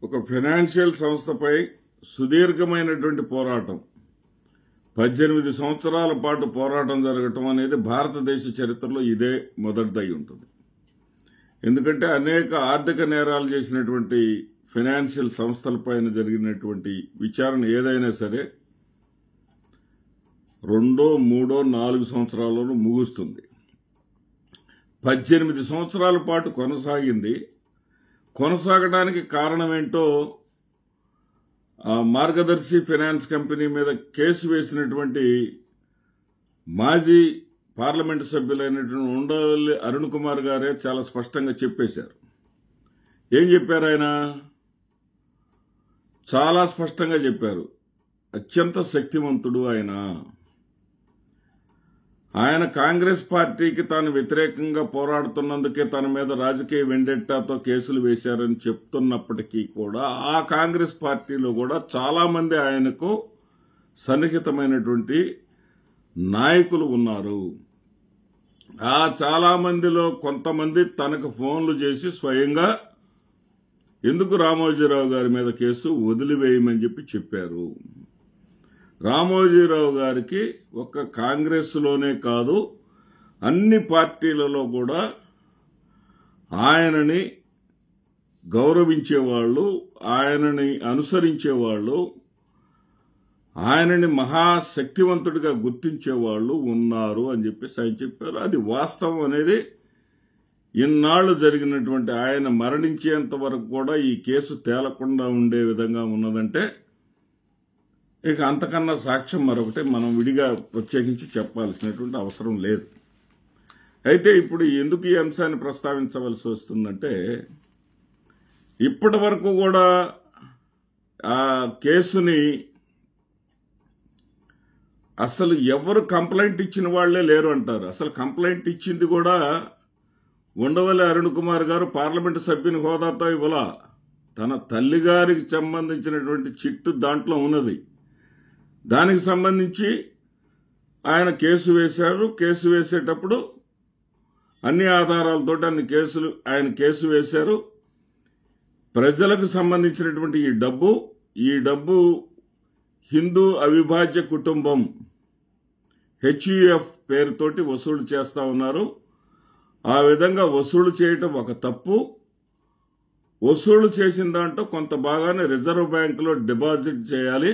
ఒక ఫైనాన్షియల్ సంస్థపై సుదీర్ఘమైనటువంటి పోరాటం 18 సంవత్సరాల పాటు పోరాటం జరగటం అనేది భారతదేశ చరిత్రలో ఇదే మొదటిదై ఉంటుంది. ఎందుకంటే అనేక ఆర్థిక నేరాలు చేసినటువంటి ఫైనాన్షియల్ సంస్థలపైన జరిగినటువంటి విచారణ ఏదైనా సరే 2, 3, 4 సంవత్సరాల్లోనూ ముగుస్తుంది. 18 సంవత్సరాల పాటు కొనసాగింది. కొనసాగడానికి కారణమేంటో మార్గదర్శి ఫైనాన్స్ కంపెనీ మీద కేసు వేసినటువంటి మాజీ పార్లమెంటు సభ్యులైనటువంటి ఉండవల్లి అరుణ్ కుమార్ గారే చాలా స్పష్టంగా చెప్పేశారు. ఏం చెప్పారు ఆయన? చాలా స్పష్టంగా చెప్పారు. అత్యంత శక్తివంతుడు ఆయన కాంగ్రెస్ పార్టీకి తాను వ్యతిరేకంగా పోరాడుతున్నందుకే తన మీద రాజకీయ వెండెట్టాతో కేసులు వేశారని చెప్తున్నప్పటికీ కూడా ఆ కాంగ్రెస్ పార్టీలో కూడా చాలా మంది ఆయనకు సన్నిహితమైనటువంటి నాయకులు ఉన్నారు. ఆ చాలా మందిలో కొంతమంది తనకు ఫోన్లు చేసి స్వయంగా ఎందుకు రామోజీరావు గారి మీద కేసు వదిలివేయమని చెప్పారు. రామోజీరావు గారికి ఒక్క కాంగ్రెస్లోనే కాదు అన్ని పార్టీలలో కూడా ఆయనని గౌరవించేవాళ్లు, ఆయనని అనుసరించేవాళ్లు, ఆయనని మహాశక్తివంతుడిగా గుర్తించేవాళ్లు ఉన్నారు అని ఆయన చెప్పారు. అది వాస్తవం అనేది ఇన్నాళ్లు జరిగినటువంటి ఆయన మరణించేంత వరకు కూడా ఈ కేసు తేలకుండా ఉండే విధంగా ఉన్నదంటే ఇక అంతకన్నా సాక్ష్యం మరొకటి మనం విడిగా ప్రత్యేకించి చెప్పాల్సినటువంటి అవసరం లేదు. అయితే ఇప్పుడు ఎందుకు ఈ అంశాన్ని ప్రస్తావించవలసి వస్తుందంటే ఇప్పటి వరకు కూడా ఆ కేసుని అసలు ఎవరు కంప్లైంట్ ఇచ్చిన వాళ్లే లేరు అంటారు. అసలు కంప్లైంట్ ఇచ్చింది కూడా ఉండవల్లి అరుణ్ కుమార్ గారు పార్లమెంటు సభ్యుని హోదాతో ఇవ్వలా. తన తల్లిగారికి సంబంధించినటువంటి చిట్టు దాంట్లో ఉన్నది. దానికి సంబంధించి ఆయన కేసు వేశారు. కేసు వేసేటప్పుడు అన్ని ఆధారాలతో ఆయన కేసు వేశారు. ప్రజలకు సంబంధించినటువంటి ఈ డబ్బు హిందూ అవిభాజ్య కుటుంబం HUF పేరుతోటి వసూలు చేస్తా ఉన్నారు. ఆ విధంగా వసూలు చేయటం ఒక తప్పు. వసూలు చేసిన దాంట్లో కొంత భాగాన్ని రిజర్వ్ బ్యాంకులో డిపాజిట్ చేయాలి.